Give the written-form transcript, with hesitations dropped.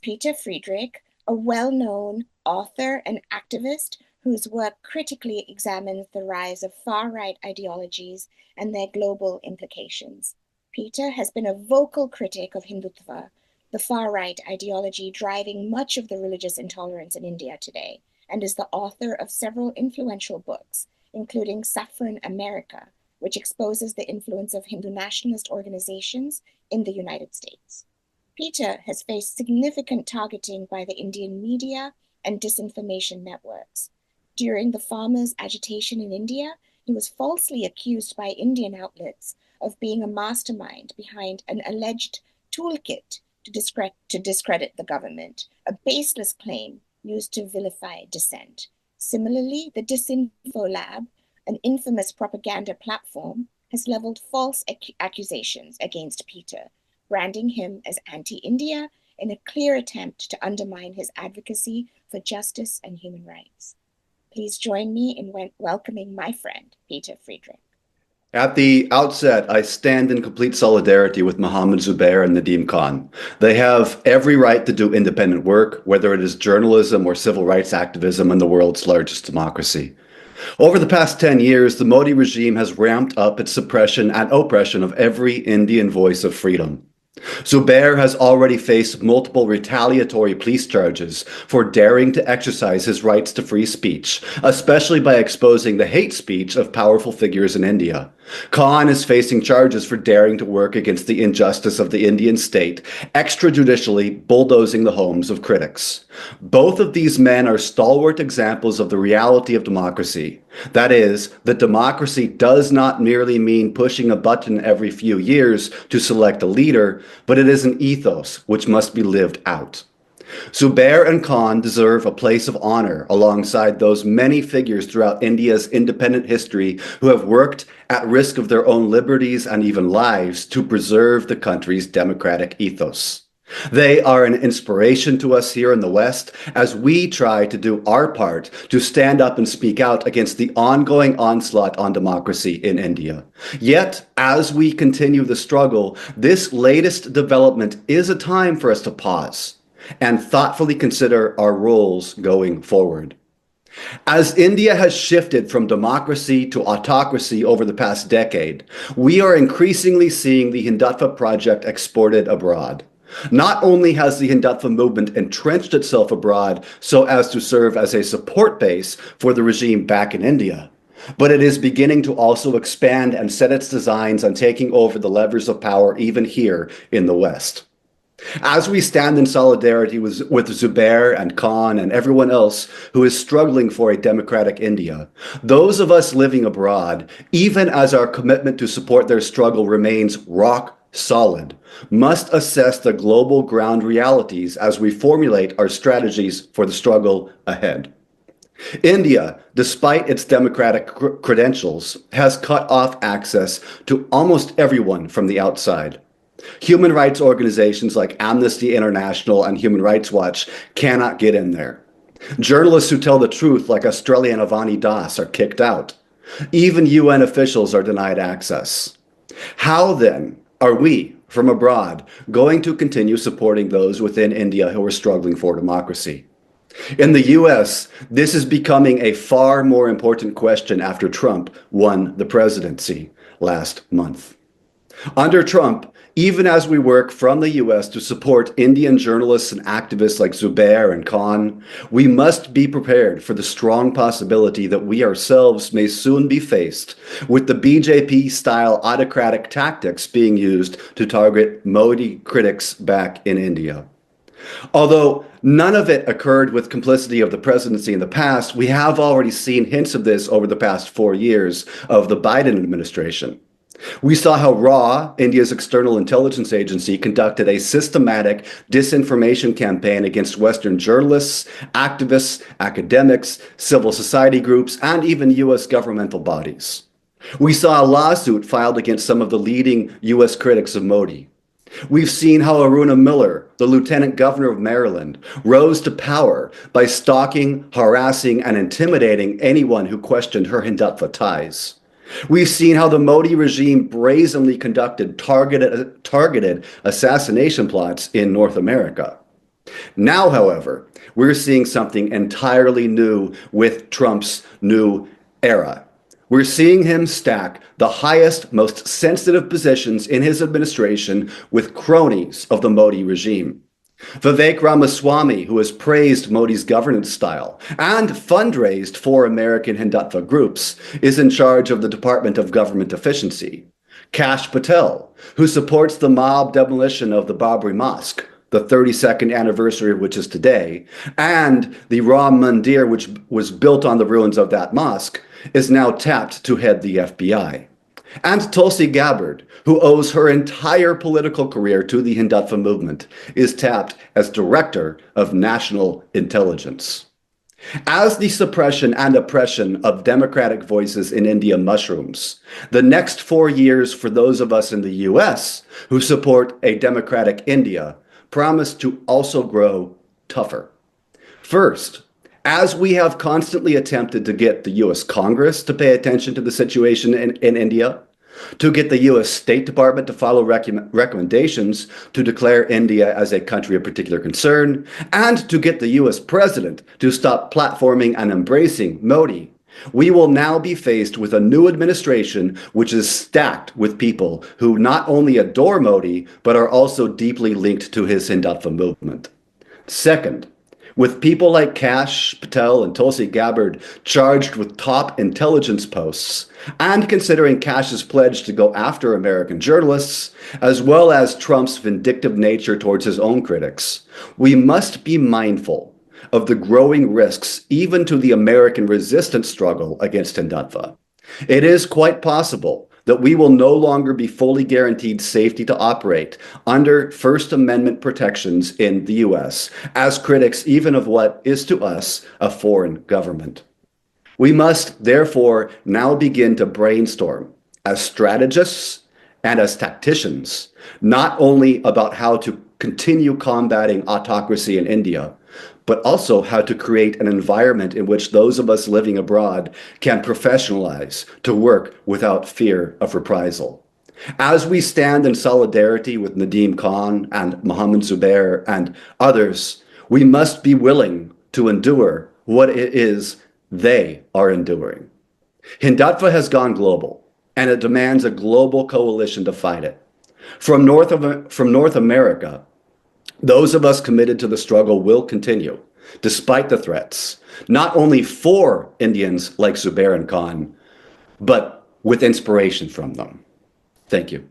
Peter Friedrich, a well-known author and activist whose work critically examines the rise of far-right ideologies and their global implications. Peter has been a vocal critic of Hindutva, the far-right ideology driving much of the religious intolerance in India today, and is the author of several influential books, including Saffron America, which exposes the influence of Hindu nationalist organizations in the United States. Peter has faced significant targeting by the Indian media and disinformation networks. During the farmers' agitation in India, he was falsely accused by Indian outlets of being a mastermind behind an alleged toolkit to discredit the government, a baseless claim used to vilify dissent. Similarly, the Disinfo Lab, an infamous propaganda platform, has leveled false accusations against Peter, branding him as anti-India in a clear attempt to undermine his advocacy for justice and human rights. Please join me in welcoming my friend, Peter Friedrich. At the outset, I stand in complete solidarity with Mohammed, Zubair, and Nadeem Khan. They have every right to do independent work, whether it is journalism or civil rights activism in the world's largest democracy. Over the past 10 years, the Modi regime has ramped up its suppression and oppression of every Indian voice of freedom. Zubair has already faced multiple retaliatory police charges for daring to exercise his rights to free speech, especially by exposing the hate speech of powerful figures in India. Khan is facing charges for daring to work against the injustice of the Indian state, extrajudicially bulldozing the homes of critics. Both of these men are stalwart examples of the reality of democracy. That is, that democracy does not merely mean pushing a button every few years to select a leader, but it is an ethos which must be lived out. Zubair and Khan deserve a place of honor alongside those many figures throughout India's independent history who have worked at risk of their own liberties and even lives to preserve the country's democratic ethos. They are an inspiration to us here in the West as we try to do our part to stand up and speak out against the ongoing onslaught on democracy in India. Yet, as we continue the struggle, this latest development is a time for us to pause and thoughtfully consider our roles going forward. As India has shifted from democracy to autocracy over the past decade, we are increasingly seeing the Hindutva project exported abroad. Not only has the Hindutva movement entrenched itself abroad so as to serve as a support base for the regime back in India, but it is beginning to also expand and set its designs on taking over the levers of power even here in the West. As we stand in solidarity with Zubair and Khan and everyone else who is struggling for a democratic India, those of us living abroad, even as our commitment to support their struggle remains rock solid, must assess the global ground realities as we formulate our strategies for the struggle ahead. India, despite its democratic credentials, has cut off access to almost everyone from the outside. Human rights organizations like Amnesty International and Human Rights Watch cannot get in there. Journalists who tell the truth, like Australian Avani Das, are kicked out. Even UN officials are denied access. How then are we, from abroad, going to continue supporting those within India who are struggling for democracy? In the US, this is becoming a far more important question after Trump won the presidency last month. Under Trump, even as we work from the US to support Indian journalists and activists like Zubair and Khan, we must be prepared for the strong possibility that we ourselves may soon be faced with the BJP-style autocratic tactics being used to target Modi critics back in India. Although none of it occurred with complicity of the presidency in the past, we have already seen hints of this over the past 4 years of the Biden administration. We saw how RAW, India's external intelligence agency, conducted a systematic disinformation campaign against Western journalists, activists, academics, civil society groups, and even US governmental bodies. We saw a lawsuit filed against some of the leading US critics of Modi. We've seen how Aruna Miller, the lieutenant governor of Maryland, rose to power by stalking, harassing, and intimidating anyone who questioned her Hindutva ties. We've seen how the Modi regime brazenly conducted targeted assassination plots in North America. Now, however, we're seeing something entirely new with Trump's new era. We're seeing him stack the highest, most sensitive positions in his administration with cronies of the Modi regime. Vivek Ramaswamy, who has praised Modi's governance style and fundraised for American Hindutva groups, is in charge of the Department of Government Efficiency. Kash Patel, who supports the mob demolition of the Babri Mosque, the 32nd anniversary of which is today, and the Ram Mandir, which was built on the ruins of that mosque, is now tapped to head the FBI. And Tulsi Gabbard, who owes her entire political career to the Hindutva movement, is tapped as Director of National Intelligence. As the suppression and oppression of democratic voices in India mushrooms, the next 4 years for those of us in the US who support a democratic India promise to also grow tougher. First, as we have constantly attempted to get the US Congress to pay attention to the situation in India, to get the US State Department to follow recommendations to declare India as a country of particular concern, and to get the US President to stop platforming and embracing Modi, we will now be faced with a new administration which is stacked with people who not only adore Modi, but are also deeply linked to his Hindutva movement. Second, with people like Kash Patel and Tulsi Gabbard charged with top intelligence posts, and considering Kash's pledge to go after American journalists, as well as Trump's vindictive nature towards his own critics, we must be mindful of the growing risks even to the American resistance struggle against Hindutva. It is quite possible that we will no longer be fully guaranteed safety to operate under First Amendment protections in the US as critics even of what is to us a foreign government. We must therefore now begin to brainstorm as strategists and as tacticians, not only about how to continue combating autocracy in India, but also how to create an environment in which those of us living abroad can professionalize to work without fear of reprisal. As we stand in solidarity with Nadeem Khan and Mohammed Zubair and others, we must be willing to endure what it is they are enduring. Hindutva has gone global, and it demands a global coalition to fight it. From North America, those of us committed to the struggle will continue, despite the threats, not only for Indians like Zubair and Khan, but with inspiration from them. Thank you.